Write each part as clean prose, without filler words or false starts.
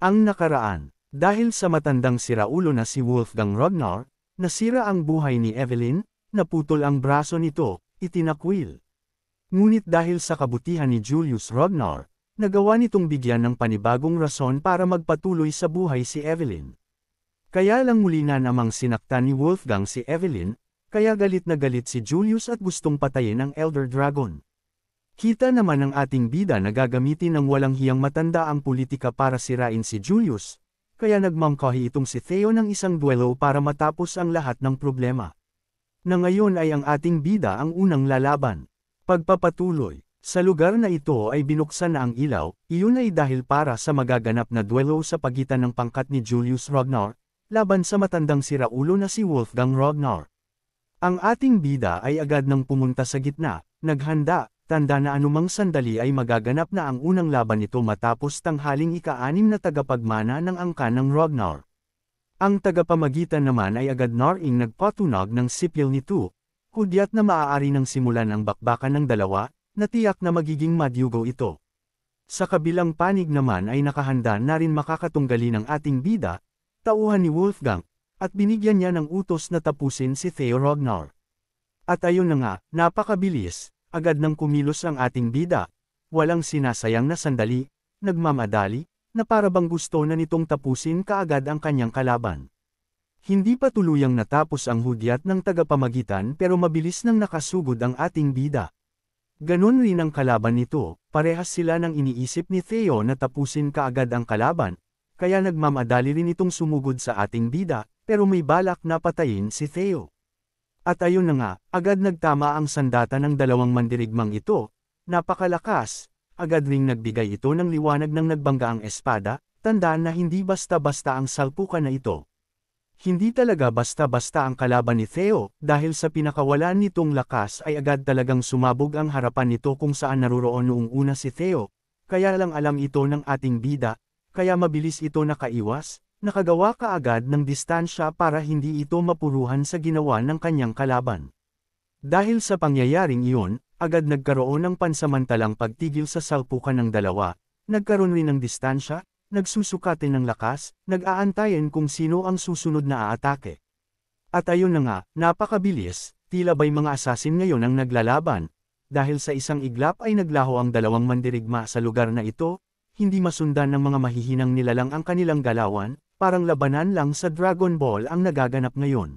Ang nakaraan. Dahil sa matandang siraulo na si Wolfgang Ragnar, nasira ang buhay ni Evelyn, naputol ang braso nito, itinakwil. Ngunit dahil sa kabutihan ni Julius Ragnar, nagawa nitong bigyan ng panibagong rason para magpatuloy sa buhay si Evelyn. Kaya lang muli na namang sinaktan ni Wolfgang si Evelyn, kaya galit na galit si Julius at gustong patayin ang Elder Dragon. Kita naman ng ating bida na gagamitin ng walang hiyang matanda ang politika para sirain si Julius, kaya nagmangkahi itong si Theo ng isang duelo para matapos ang lahat ng problema. Na ngayon ay ang ating bida ang unang lalaban. Pagpapatuloy. Sa lugar na ito ay binuksan na ang ilaw, iyon ay dahil para sa magaganap na duelo sa pagitan ng pangkat ni Julius Ragnar, laban sa matandang siraulo na si Wolfgang Ragnar. Ang ating bida ay agad nang pumunta sa gitna, naghanda, tanda na anumang sandali ay magaganap na ang unang laban nito matapos tanghaling ika-6 na tagapagmana ng angkan ng Ragnar. Ang tagapamagitan naman ay agad naring nagpatunog ng sipil nito, hudyat na maaari nang simulan ang bakbakan ng dalawa, na tiyak na magiging madyugo ito. Sa kabilang panig naman ay nakahanda na rin makakatunggali ng ating bida, tauhan ni Wolfgang, at binigyan niya ng utos na tapusin si Theo Ragnar. At ayun na nga, napakabilis. Agad nang kumilos ang ating bida, walang sinasayang na sandali, nagmamadali, na para bang gusto na nitong tapusin kaagad ang kanyang kalaban. Hindi pa tuluyang natapos ang hudyat ng tagapamagitan pero mabilis nang nakasugod ang ating bida. Ganon rin ang kalaban nito, parehas sila nang iniisip ni Theo na tapusin kaagad ang kalaban, kaya nagmamadali rin itong sumugod sa ating bida, pero may balak na patayin si Theo. At ayun na nga, agad nagtama ang sandata ng dalawang mandirigmang ito, napakalakas, agad ring nagbigay ito ng liwanag ng nagbangga ang espada, tandaan na hindi basta-basta ang salpukan na ito. Hindi talaga basta-basta ang kalaban ni Theo, dahil sa pinakawalan nitong lakas ay agad talagang sumabog ang harapan nito kung saan naruroon noong una si Theo, kaya lang alam ito ng ating bida, kaya mabilis ito nakaiwas. Nakagawa kaagad ng distansya para hindi ito mapuruhan sa ginawa ng kanyang kalaban. Dahil sa pangyayaring iyon, agad nagkaroon ng pansamantalang pagtigil sa salpukan ng dalawa, nagkaroon rin ng distansya, nagsusukatin ng lakas, nag-aantayan kung sino ang susunod na aatake. At ayun na nga, napakabilis, tila ba'y mga asasin ngayon ang naglalaban, dahil sa isang iglap ay naglaho ang dalawang mandirigma sa lugar na ito, hindi masundan ng mga mahihinang nilalang ang kanilang galawan, parang labanan lang sa Dragon Ball ang nagaganap ngayon.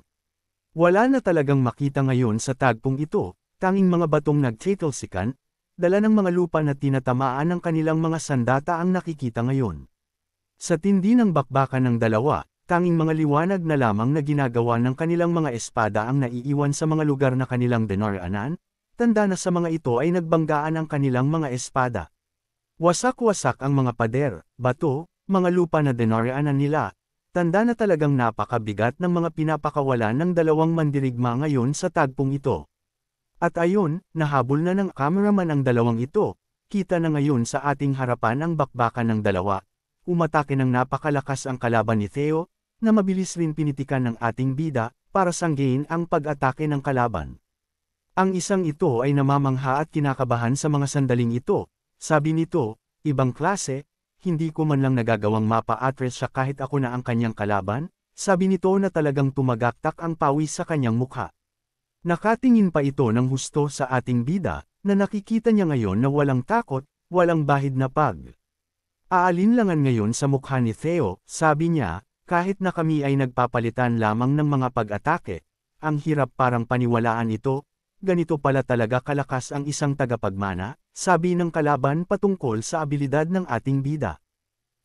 Wala na talagang makita ngayon sa tagpong ito, tanging mga batong nagtatalsikan, dala ng mga lupa na tinatamaan ng kanilang mga sandata ang nakikita ngayon. Sa tindi ng bakbakan ng dalawa, tanging mga liwanag na lamang na ginagawa ng kanilang mga espada ang naiiwan sa mga lugar na kanilang dinaraanan, tanda na sa mga ito ay nagbanggaan ang kanilang mga espada. Wasak-wasak ang mga pader, bato, mga lupa na dinaraanan nila, tanda na talagang napakabigat ng mga pinapakawalan ng dalawang mandirigma ngayon sa tagpong ito. At ayun, nahabol na ng cameraman ang dalawang ito, kita na ngayon sa ating harapan ang bakbakan ng dalawa, umatake ng napakalakas ang kalaban ni Theo, na mabilis rin pinitikan ng ating bida, para sanggain ang pag-atake ng kalaban. Ang isang ito ay namamangha at kinakabahan sa mga sandaling ito, sabi nito, ibang klase, hindi ko man lang nagagawang mapa-address siya kahit ako na ang kanyang kalaban, sabi nito na talagang tumagaktak ang pawis sa kanyang mukha. Nakatingin pa ito ng husto sa ating bida, na nakikita niya ngayon na walang takot, walang bahid na aalinlangan ngayon sa mukha ni Theo, sabi niya, kahit na kami ay nagpapalitan lamang ng mga pag-atake, ang hirap parang paniwalaan ito, ganito pala talaga kalakas ang isang tagapagmana, sabi ng kalaban patungkol sa abilidad ng ating bida.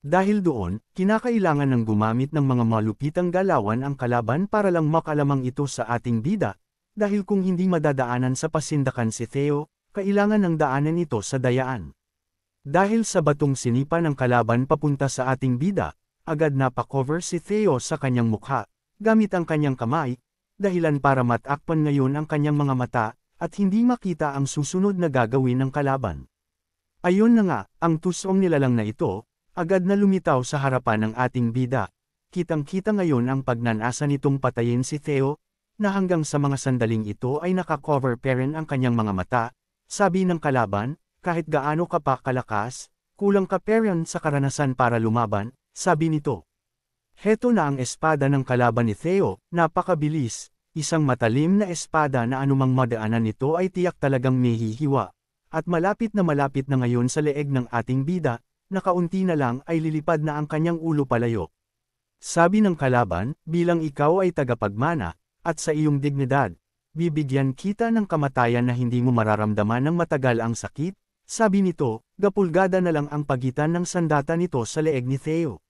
Dahil doon, kinakailangan ng gumamit ng mga malupitang galawan ang kalaban para lang makalamang ito sa ating bida, dahil kung hindi madadaanan sa pasindakan si Theo, kailangan ng daanan ito sa dayaan. Dahil sa batong sinipa ng kalaban papunta sa ating bida, agad napakover si Theo sa kanyang mukha, gamit ang kanyang kamay, dahilan para matakpan ngayon ang kanyang mga mata, at hindi makita ang susunod na gagawin ng kalaban. Ayun na nga, ang tusong nilalang na ito, agad na lumitaw sa harapan ng ating bida. Kitang-kita ngayon ang pagnanasa nitong patayin si Theo, na hanggang sa mga sandaling ito ay nakakover pa rin ang kanyang mga mata, sabi ng kalaban, kahit gaano ka pa kalakas, kulang ka pa rin sa karanasan para lumaban, sabi nito. Heto na ang espada ng kalaban ni Theo, napakabilis, isang matalim na espada na anumang madaanan nito ay tiyak talagang mehihiwa. At malapit na ngayon sa leeg ng ating bida, na kaunti na lang ay lilipad na ang kanyang ulo palayo. Sabi ng kalaban, bilang ikaw ay tagapagmana, at sa iyong dignidad, bibigyan kita ng kamatayan na hindi mo mararamdaman ng matagal ang sakit, sabi nito, gapulgada na lang ang pagitan ng sandata nito sa leeg ni Theo.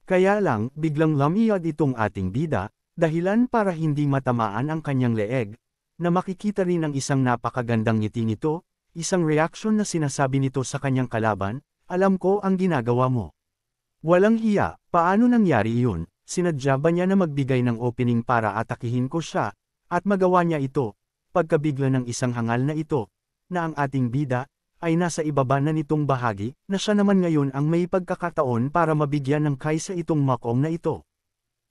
Kaya lang, biglang lumiyad itong ating bida, dahilan para hindi matamaan ang kanyang leeg, na makikita rin ang isang napakagandang ngiti nito, isang reaksyon na sinasabi nito sa kanyang kalaban, alam ko ang ginagawa mo. Walang hiya, paano nangyari iyon, sinadya ba niya na magbigay ng opening para atakihin ko siya, at magawa niya ito, pagkabigla ng isang hangal na ito, na ang ating bida, ay nasa ibaba na nitong bahagi, na siya naman ngayon ang may pagkakataon para mabigyan ng kaysa itong makong na ito.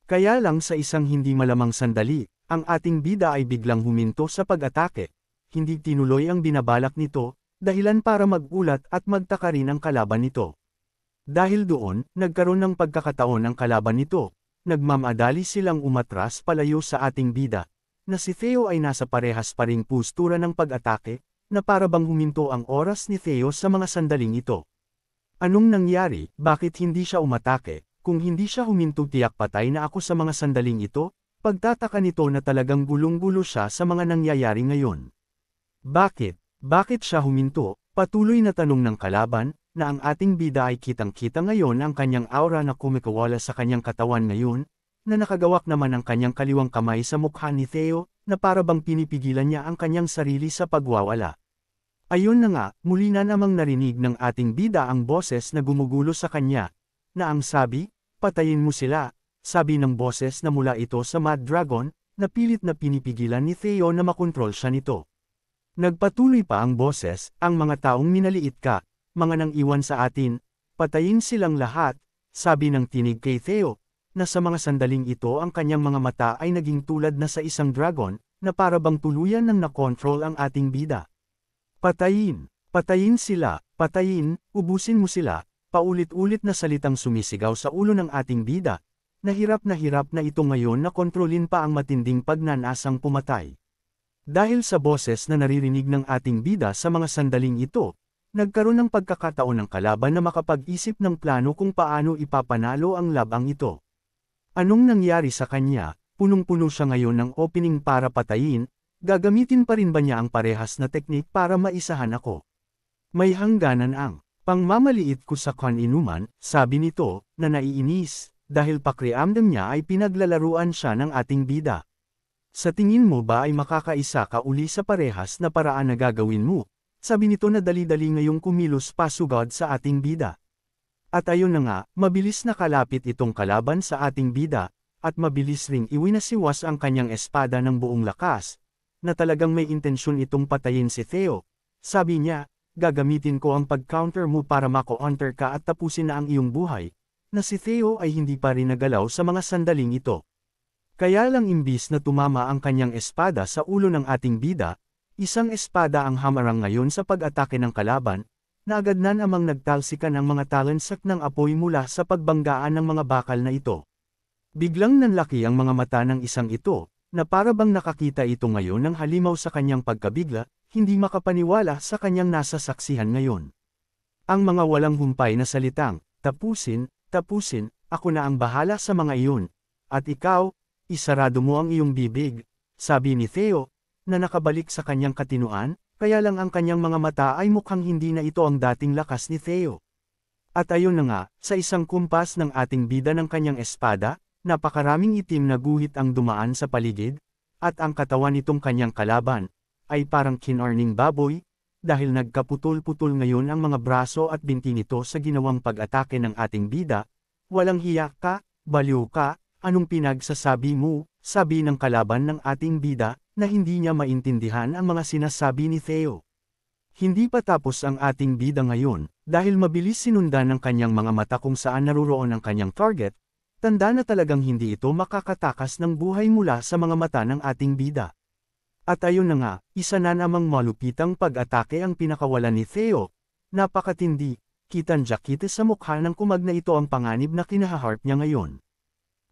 Kaya lang sa isang hindi malamang sandali, ang ating bida ay biglang huminto sa pag-atake, hindi tinuloy ang binabalak nito, dahilan para magulat at magtaka rin ang kalaban nito. Dahil doon, nagkaroon ng pagkakataon ang kalaban nito, nagmamadali silang umatras palayo sa ating bida, na si Theo ay nasa parehas pa ring postura ng pag-atake, na para bang huminto ang oras ni Theo sa mga sandaling ito. Anong nangyari, bakit hindi siya umatake, kung hindi siya huminto tiyak patay na ako sa mga sandaling ito, pagtataka nito na talagang gulong-gulo siya sa mga nangyayari ngayon. Bakit siya huminto, patuloy na tanong ng kalaban, na ang ating bida ay kitang-kita ngayon ang kanyang aura na kumikawala sa kanyang katawan ngayon, na nakagawak naman ang kanyang kaliwang kamay sa mukha ni Theo, na para bang pinipigilan niya ang kanyang sarili sa pagwawala. Ayun na nga, muli na namang narinig ng ating bida ang boses na gumugulo sa kanya, na ang sabi, patayin mo sila, sabi ng boses na mula ito sa Mad Dragon, na pilit na pinipigilan ni Theo na makontrol siya nito. Nagpatuloy pa ang boses, ang mga taong minaliit ka, mga nang iwan sa atin, patayin silang lahat, sabi ng tinig kay Theo, na sa mga sandaling ito ang kanyang mga mata ay naging tulad na sa isang dragon, na para bang tuluyan ng nakontrol ang ating bida. Patayin sila, patayin, ubusin mo sila, paulit-ulit na salitang sumisigaw sa ulo ng ating bida, na hirap na ito ngayon na kontrolin pa ang matinding pagnanasang pumatay. Dahil sa boses na naririnig ng ating bida sa mga sandaling ito, nagkaroon ng pagkakataon ng kalaban na makapag-isip ng plano kung paano ipapanalo ang labang ito. Anong nangyari sa kanya, punong-puno siya ngayon ng opening para patayin, gagamitin pa rin ba niya ang parehas na teknik para maisahan ako? May hangganan ang pangmamaliit ko sa kaninuman, sabi nito, na naiinis, dahil pakiramdam niya ay pinaglalaruan siya ng ating bida. Sa tingin mo ba ay makakaisa ka uli sa parehas na paraan na gagawin mo? Sabi nito na dali-dali ngayong kumilos pasugod sa ating bida. At ayun na nga, mabilis na kalapit itong kalaban sa ating bida, at mabilis ring iwinasiwas ang kanyang espada ng buong lakas, na talagang may intensyon itong patayin si Theo. Sabi niya, gagamitin ko ang pag-counter mo para mako-counter ka at tapusin na ang iyong buhay, na si Theo ay hindi pa rin nagalaw sa mga sandaling ito. Kaya lang imbis na tumama ang kanyang espada sa ulo ng ating bida, isang espada ang hamarang ngayon sa pag-atake ng kalaban, na agad na namang nagtalsikan ang mga talansak ng apoy mula sa pagbanggaan ng mga bakal na ito. Biglang nanlaki ang mga mata ng isang ito, na para bang nakakita ito ngayon ng halimaw sa kanyang pagkabigla, hindi makapaniwala sa kanyang nasa saksihan ngayon. Ang mga walang humpay na salitang, tapusin, ako na ang bahala sa mga iyon, at ikaw, isarado mo ang iyong bibig, sabi ni Theo, na nakabalik sa kanyang katinuan, kaya lang ang kanyang mga mata ay mukhang hindi na ito ang dating lakas ni Theo. At ayun na nga, sa isang kumpas ng ating bida ng kanyang espada, napakaraming itim na guhit ang dumaan sa paligid, at ang katawan nitong kanyang kalaban, ay parang kinarning baboy, dahil nagkaputol-putol ngayon ang mga braso at binti nito sa ginawang pag-atake ng ating bida. Walang hiya ka, baliw ka, anong pinagsasabi mo, sabi ng kalaban ng ating bida, na hindi niya maintindihan ang mga sinasabi ni Theo. Hindi pa tapos ang ating bida ngayon, dahil mabilis sinundan ng kanyang mga mata kung saan naruroon ang kanyang target, tanda na talagang hindi ito makakatakas ng buhay mula sa mga mata ng ating bida. At ayun na nga, isa na namang malupitang pag-atake ang pinakawalan ni Theo. Napakatindi, kitang-jakite sa mukha ng kumag na ito ang panganib na kinahaharp niya ngayon.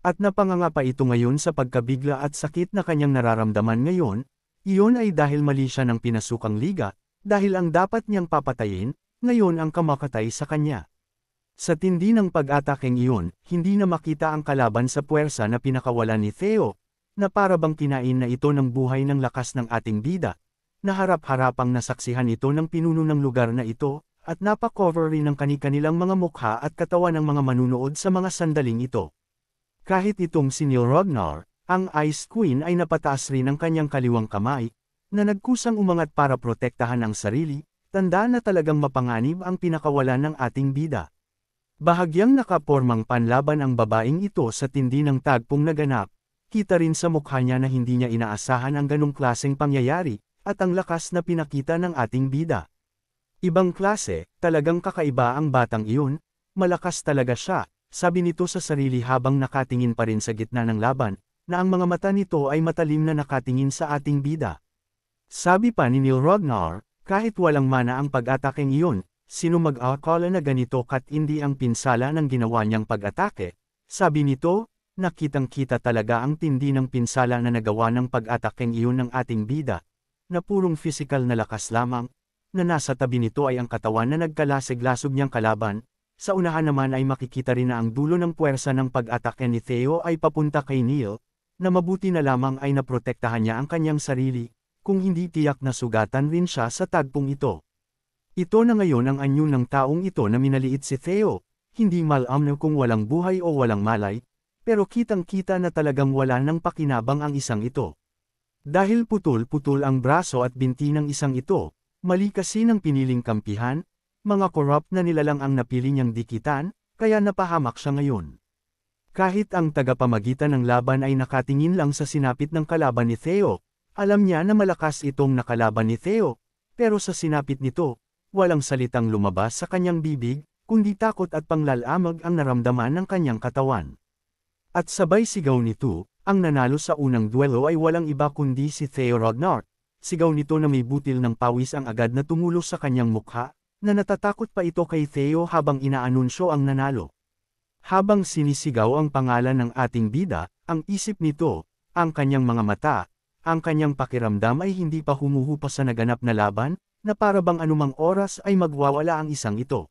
At napanganga pa ito ngayon sa pagkabigla at sakit na kanyang nararamdaman ngayon, iyon ay dahil mali siya ng pinasukang liga, dahil ang dapat niyang papatayin, ngayon ang kamakatay sa kanya. Sa tindi ng pag-atakeng iyon, hindi na makita ang kalaban sa puwersa na pinakawalan ni Theo, na para bang kinain na ito ng buhay ng lakas ng ating bida, na harap-harapang nasaksihan ito ng pinuno ng lugar na ito, at napakover rin ng kani-kanilang mga mukha at katawan ng mga manunood sa mga sandaling ito. Kahit itong si Neil Ragnar, ang Ice Queen ay napataas rin ang kanyang kaliwang kamay, na nagkusang umangat para protektahan ang sarili, tanda na talagang mapanganib ang pinakawalan ng ating bida. Bahagyang nakapormang panlaban ang babaeng ito sa tindi ng tagpong naganap, kita rin sa mukha niya na hindi niya inaasahan ang ganong klaseng pangyayari, at ang lakas na pinakita ng ating bida. Ibang klase, talagang kakaiba ang batang iyon, malakas talaga siya, sabi nito sa sarili habang nakatingin pa rin sa gitna ng laban, na ang mga mata nito ay matalim na nakatingin sa ating bida. Sabi pa ni Neil Ragnar, kahit walang mana ang pag-atakeng iyon, sino mag-akala na ganito katindi ang pinsala ng ginawa niyang pag-atake? Sabi nito, nakitang-kita talaga ang tindi ng pinsala na nagawa ng pag-atakeng iyon ng ating bida, na purong physical na lakas lamang, na nasa tabi nito ay ang katawan na nagkalasig-lasog niyang kalaban, sa unahan naman ay makikita rin na ang dulo ng puwersa ng pag-atake ni Theo ay papunta kay Neil, na mabuti na lamang ay naprotektahan niya ang kanyang sarili, kung hindi tiyak na sugatan rin siya sa tagpong ito. Ito na ngayon ang anyo ng taong ito na minaliit si Theo, hindi malam kung walang buhay o walang malay, pero kitang-kita na talagang wala ng pakinabang ang isang ito. Dahil putol-putol ang braso at binti ng isang ito, mali kasi ng piniling kampihan, mga corrupt na nilalang ang napili niyang dikitan, kaya napahamak siya ngayon. Kahit ang tagapamagitan ng laban ay nakatingin lang sa sinapit ng kalaban ni Theo, alam niya na malakas itong nakalaban ni Theo, pero sa sinapit nito, walang salitang lumabas sa kanyang bibig, kundi takot at panglalamag ang naramdaman ng kanyang katawan. At sabay sigaw nito, ang nanalo sa unang duelo ay walang iba kundi si Theo Ragnar. Sigaw nito na may butil ng pawis ang agad na tumulo sa kanyang mukha, na natatakot pa ito kay Theo habang inaanunsyo ang nanalo. Habang sinisigaw ang pangalan ng ating bida, ang isip nito, ang kanyang mga mata, ang kanyang pakiramdam ay hindi pa humuhupa sa naganap na laban, na para bang anumang oras ay magwawala ang isang ito.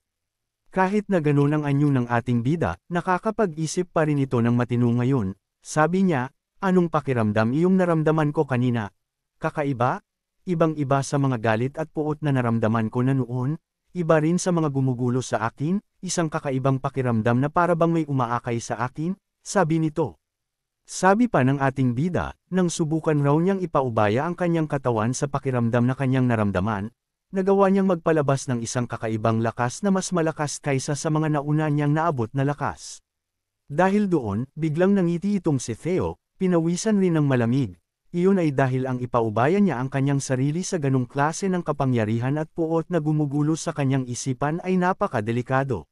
Kahit na ganun ang anyo ng ating bida, nakakapag-isip pa rin ito ng matino ngayon. Sabi niya, anong pakiramdam iyong naramdaman ko kanina? Kakaiba? Ibang-iba sa mga galit at puot na naramdaman ko na noon, iba rin sa mga gumugulo sa akin, isang kakaibang pakiramdam na para bang may umaakay sa akin, sabi nito. Sabi pa ng ating bida, nang subukan raw niyang ipaubaya ang kanyang katawan sa pakiramdam na kanyang naramdaman, nagawa niyang magpalabas ng isang kakaibang lakas na mas malakas kaysa sa mga nauna niyang naabot na lakas. Dahil doon, biglang nangiti itong si Theo, pinawisan rin ng malamig. Iyon ay dahil ang ipaubaya niya ang kanyang sarili sa ganong klase ng kapangyarihan at puot na gumugulo sa kanyang isipan ay napakadelikado.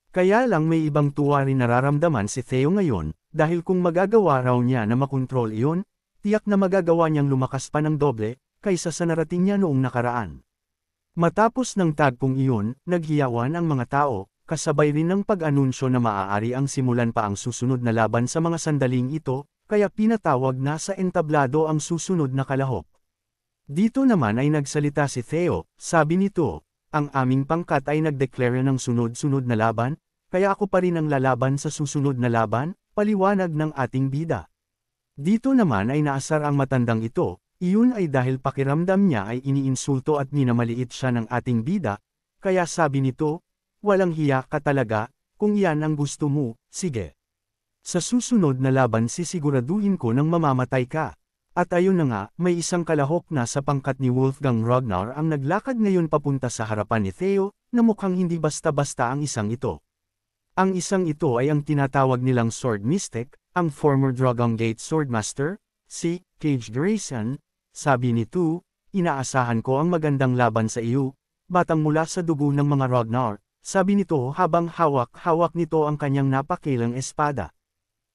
Kaya lang may ibang tuwa rin nararamdaman si Theo ngayon, dahil kung magagawa raw niya na makontrol iyon, tiyak na magagawa niyang lumakas pa ng doble, kaysa sa narating niya noong nakaraan. Matapos ng tagpong iyon, naghiyawan ang mga tao, kasabay rin ng pag-anunsyo na maaari ang simulan pa ang susunod na laban sa mga sandaling ito, kaya pinatawag na sa entablado ang susunod na kalahok. Dito naman ay nagsalita si Theo, sabi nito, ang aming pangkat ay nagdeklara ng sunod-sunod na laban, kaya ako pa rin ang lalaban sa susunod na laban, paliwanag ng ating bida. Dito naman ay naasar ang matandang ito, iyon ay dahil pakiramdam niya ay iniinsulto at minamaliit siya ng ating bida, kaya sabi nito, walang hiya ka talaga, kung iyan ang gusto mo, sige. Sa susunod na laban sisiguraduhin ko nang mamamatay ka. At ayun na nga, may isang kalahok na sa pangkat ni Wolfgang Ragnar ang naglakad ngayon papunta sa harapan ni Theo, na mukhang hindi basta-basta ang isang ito. Ang isang ito ay ang tinatawag nilang Sword Mystic, ang former Dragon Gate Swordmaster, si Cage Grayson. Sabi nito, inaasahan ko ang magandang laban sa iyo, batang mula sa dugo ng mga Ragnar, sabi nito habang hawak-hawak nito ang kanyang napakilang espada.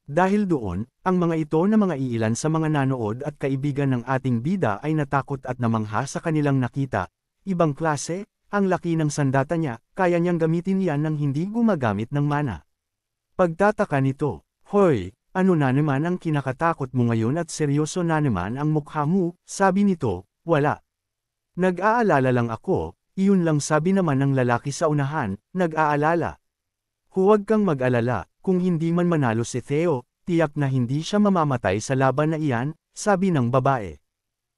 Dahil doon, ang mga ito na mga iilan sa mga nanood at kaibigan ng ating bida ay natakot at namangha sa kanilang nakita, ibang klase, ang laki ng sandata niya, kaya niyang gamitin yan nang hindi gumagamit ng mana. Pagtataka nito, "Hoy, ano na naman ang kinakatakot mo ngayon at seryoso na naman ang mukha mo?" Sabi nito, "Wala. Nag-aalala lang ako." Iyon lang sabi naman ng lalaki sa unahan, "Nag-aalala. Huwag kang mag-alala, kung hindi man manalo si Theo, tiyak na hindi siya mamamatay sa laban na iyan," sabi ng babae.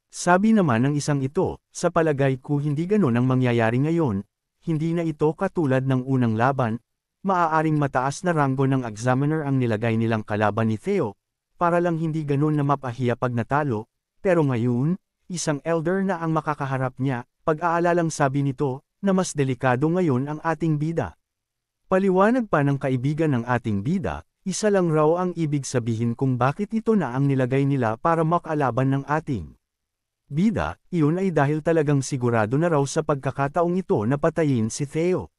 Sabi naman ng isang ito, "Sa palagay ko hindi ganon ang mangyayari ngayon, hindi na ito katulad ng unang laban, maaaring mataas na ranggo ng examiner ang nilagay nilang kalaban ni Theo, para lang hindi ganon na mapahiya pag natalo, pero ngayon, isang elder na ang makakaharap niya." Pag-aalalang sabi nito, na mas delikado ngayon ang ating bida. Paliwanag pa ng kaibigan ng ating bida, isa lang raw ang ibig sabihin kung bakit ito na ang nilagay nila para makalaban ng ating bida, iyon ay dahil talagang sigurado na raw sa pagkakataong ito na patayin si Theo.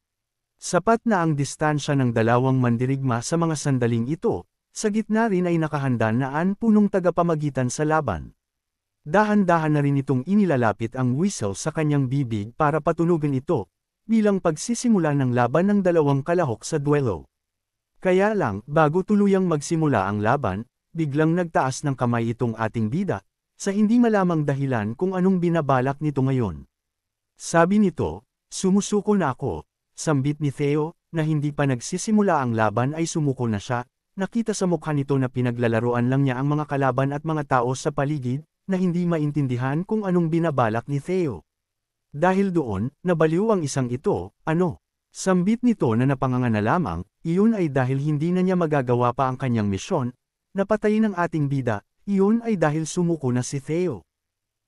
Sapat na ang distansya ng dalawang mandirigma sa mga sandaling ito, sa gitna rin ay nakahanda na punong tagapamagitan sa laban. Dahan-dahan na rin itong inilalapit ang whistle sa kanyang bibig para patunugan ito, bilang pagsisimula ng laban ng dalawang kalahok sa duelo. Kaya lang, bago tuluyang magsimula ang laban, biglang nagtaas ng kamay itong ating bida, sa hindi malamang dahilan kung anong binabalak nito ngayon. Sabi nito, "Sumusuko na ako." Sambit ni Theo, na hindi pa nagsisimula ang laban ay sumuko na siya, nakita sa mukha nito na pinaglalaroan lang niya ang mga kalaban at mga tao sa paligid, na hindi maintindihan kung anong binabalak ni Theo. Dahil doon, nabaliw ang isang ito, "Ano?" Sambit nito na napanganga na lamang, iyon ay dahil hindi na niya magagawa pa ang kanyang misyon, napatayin ang ating bida, iyon ay dahil sumuko na si Theo.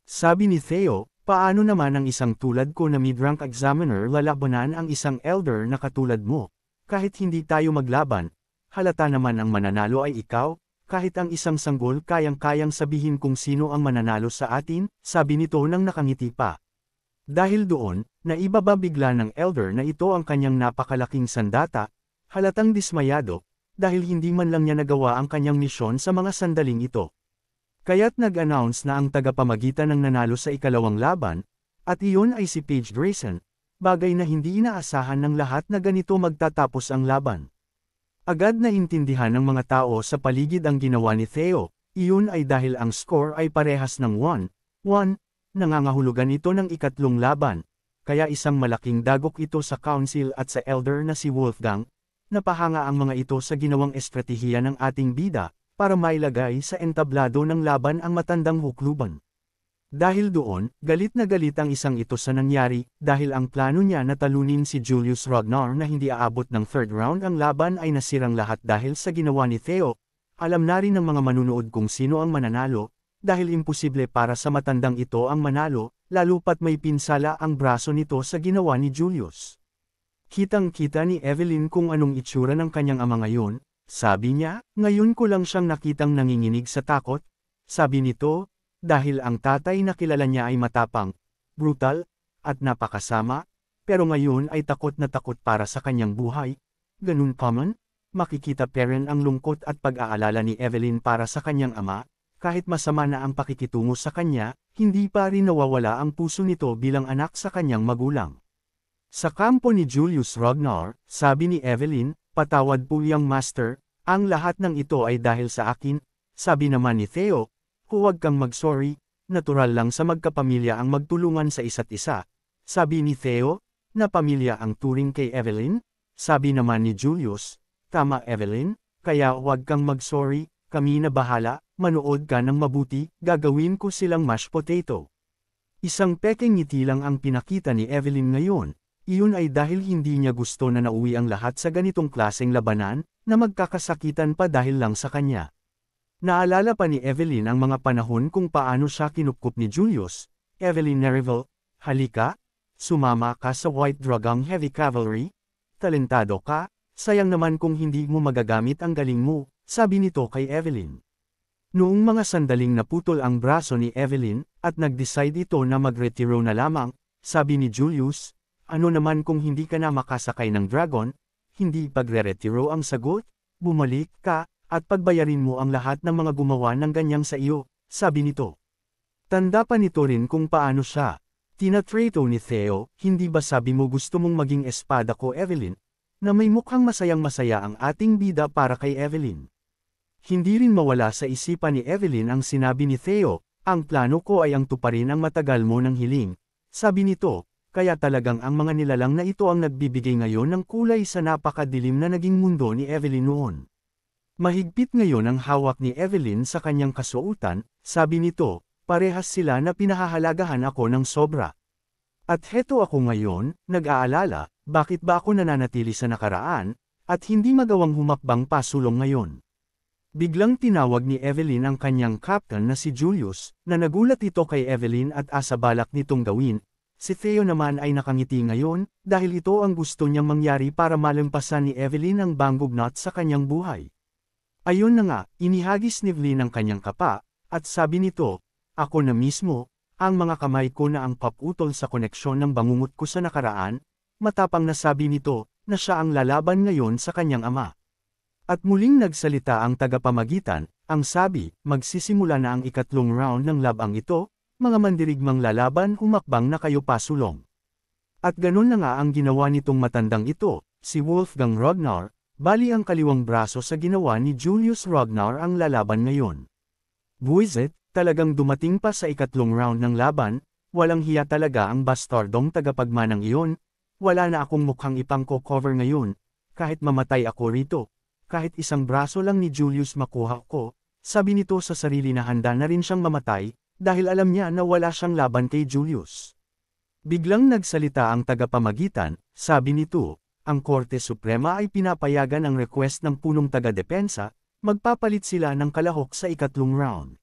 Sabi ni Theo, "Paano naman ang isang tulad ko na mid-rank examiner lalabanan ang isang elder na katulad mo? Kahit hindi tayo maglaban, halata naman ang mananalo ay ikaw, kahit ang isang sanggol kayang-kayang sabihin kung sino ang mananalo sa atin," sabi nito nang nakangiti pa. Dahil doon, naibaba bigla ng elder na ito ang kanyang napakalaking sandata, halatang dismayado, dahil hindi man lang niya nagawa ang kanyang misyon sa mga sandaling ito. Kaya't nag-announce na ang tagapamagitan ng nanalo sa ikalawang laban, at iyon ay si Paige Grayson, bagay na hindi inaasahan ng lahat na ganito magtatapos ang laban. Agad na intindihan ng mga tao sa paligid ang ginawa ni Theo, iyon ay dahil ang score ay parehas ng 1-1, nangangahulugan ito ng ikatlong laban, kaya isang malaking dagok ito sa council at sa elder na si Wolfgang, napahanga ang mga ito sa ginawang estratehiya ng ating bida, para mailagay sa entablado ng laban ang matandang hukluban. Dahil doon, galit na galit ang isang ito sa nangyari, dahil ang plano niya na talunin si Julius Ragnar na hindi aabot ng third round ang laban ay nasirang lahat dahil sa ginawa ni Theo. Alam na rin ng mga manunood kung sino ang mananalo, dahil imposible para sa matandang ito ang manalo, lalo pat may pinsala ang braso nito sa ginawa ni Julius. Kitang-kita ni Evelyn kung anong itsura ng kanyang ama ngayon, sabi niya, "Ngayon ko lang siyang nakitang nanginginig sa takot," sabi nito, dahil ang tatay na kilala niya ay matapang, brutal, at napakasama, pero ngayon ay takot na takot para sa kanyang buhay. Ganun pa man, makikita pa rin ang lungkot at pag-aalala ni Evelyn para sa kanyang ama, kahit masama na ang pakikitungo sa kanya, hindi pa rin nawawala ang puso nito bilang anak sa kanyang magulang. Sa kampo ni Julius Ragnar, sabi ni Evelyn, "Patawad po young master, ang lahat ng ito ay dahil sa akin." Sabi naman ni Theo, "Huwag kang mag-sorry, natural lang sa magkapamilya ang magtulungan sa isa't isa." Sabi ni Theo, na pamilya ang turing kay Evelyn. Sabi naman ni Julius, "Tama Evelyn, kaya huwag kang mag-sorry, kami na bahala, manood ka ng mabuti, gagawin ko silang mashed potato." Isang pekeng ngiti lang ang pinakita ni Evelyn ngayon. Iyon ay dahil hindi niya gusto na nauwi ang lahat sa ganitong klaseng labanan, na magkakasakitan pa dahil lang sa kanya. Naalala pa ni Evelyn ang mga panahon kung paano siya kinupkup ni Julius. "Evelyn Nereville, halika, sumama ka sa White Dragon Heavy Cavalry, talentado ka, sayang naman kung hindi mo magagamit ang galing mo," sabi nito kay Evelyn. Noong mga sandaling naputol ang braso ni Evelyn, at nag-decide ito na mag-retiro na lamang, sabi ni Julius, "Ano naman kung hindi ka na makasakay ng dragon, hindi pagre-retiro ang sagot, bumalik ka, at pagbayarin mo ang lahat ng mga gumawa ng ganyang sa iyo," sabi nito. Tanda pa nito rin kung paano siya Tinatrato ni Theo, hindi ba sabi mo gusto mong maging espada ko Evelyn? Na may mukhang masayang-masaya ang ating bida para kay Evelyn. Hindi rin mawala sa isipan ni Evelyn ang sinabi ni Theo, ang plano ko ay ang tuparin ang matagal mo ng hiling. Sabi nito, kaya talagang ang mga nilalang na ito ang nagbibigay ngayon ng kulay sa napakadilim na naging mundo ni Evelyn noon. Mahigpit ngayon ang hawak ni Evelyn sa kanyang kasuotan, sabi nito, parehas sila na pinahahalagahan ako ng sobra. At heto ako ngayon, nag-aalala, bakit ba ako nananatili sa nakaraan, at hindi magawang humakbang pasulong ngayon. Biglang tinawag ni Evelyn ang kanyang captain na si Julius, na nagulat ito kay Evelyn at asa balak nitong gawin. Si Theo naman ay nakangiti ngayon, dahil ito ang gusto niyang mangyari para malampasan ni Evelyn ang Bangbog sa kanyang buhay. Ayon na nga, inihagis ni Evelyn ang kanyang kapa, at sabi nito, ako na mismo, ang mga kamay ko na ang paputol sa koneksyon ng bangungot ko sa nakaraan, matapang na sabi nito, na siya ang lalaban ngayon sa kanyang ama. At muling nagsalita ang tagapamagitan, ang sabi, magsisimula na ang ikatlong round ng labang ito, mga mandirigmang lalaban humakbang na kayo pasulong. At ganun na nga ang ginawa nitong matandang ito, si Wolfgang Ragnar, bali ang kaliwang braso sa ginawa ni Julius Ragnar ang lalaban ngayon. Buisit, talagang dumating pa sa ikatlong round ng laban, walang hiya talaga ang bastardong tagapagmanang iyon, wala na akong mukhang ipang-cover ngayon, kahit mamatay ako rito, kahit isang braso lang ni Julius makuha ko, sabi nito sa sarili na handa na rin siyang mamatay, dahil alam niya na wala siyang laban kay Julius. Biglang nagsalita ang tagapamagitan, sabi nito, ang Korte Suprema ay pinapayagan ang request ng punong taga-depensa, magpapalit sila ng kalahok sa ikatlong round.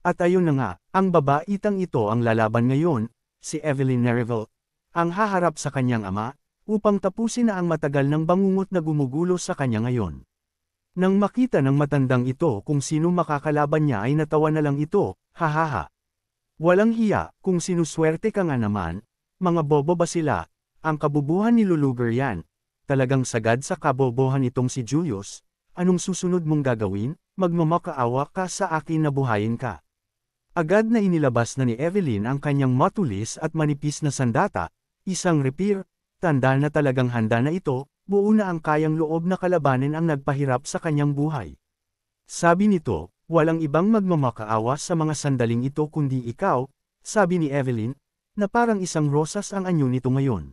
At ayun na nga, ang babaitang ito ang lalaban ngayon, si Evelyn Nereville, ang haharap sa kanyang ama, upang tapusin na ang matagal ng bangungot na gumugulo sa kanya ngayon. Nang makita ng matandang ito kung sino makakalaban niya ay natawa na lang ito, hahaha. Walang hiya, kung sinuswerte ka nga naman, mga bobo ba sila, ang kabubuhan ni Luluger yan, talagang sagad sa kabobohan itong si Julius, anong susunod mong gagawin, magmamakaawa ka sa akin na buhayin ka. Agad na inilabas na ni Evelyn ang kanyang matulis at manipis na sandata, isang rapier, tanda na talagang handa na ito, buo na ang kayang loob na kalabanin ang nagpahirap sa kanyang buhay. Sabi nito, walang ibang magmamakaawa sa mga sandaling ito kundi ikaw, sabi ni Evelyn, na parang isang rosas ang anyo nito ngayon.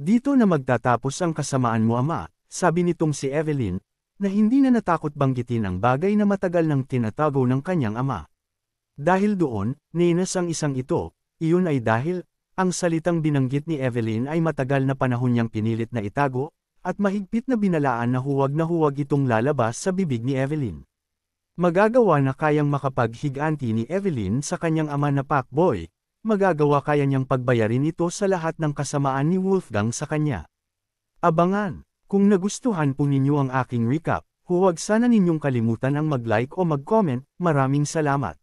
Dito na magtatapos ang kasamaan mo ama, sabi nitong si Evelyn, na hindi na natakot banggitin ang bagay na matagal nang tinatago ng kanyang ama. Dahil doon, ninas ang isang ito, iyon ay dahil, ang salitang binanggit ni Evelyn ay matagal na panahon niyang pinilit na itago, at mahigpit na binalaan na huwag itong lalabas sa bibig ni Evelyn. Magagawa na kayang makapaghiganti ni Evelyn sa kanyang ama na Pacboy, magagawa kaya niyang pagbayarin ito sa lahat ng kasamaan ni Wolfgang sa kanya. Abangan! Kung nagustuhan po ninyo ang aking recap, huwag sana ninyong kalimutan ang mag-like o mag-comment, maraming salamat.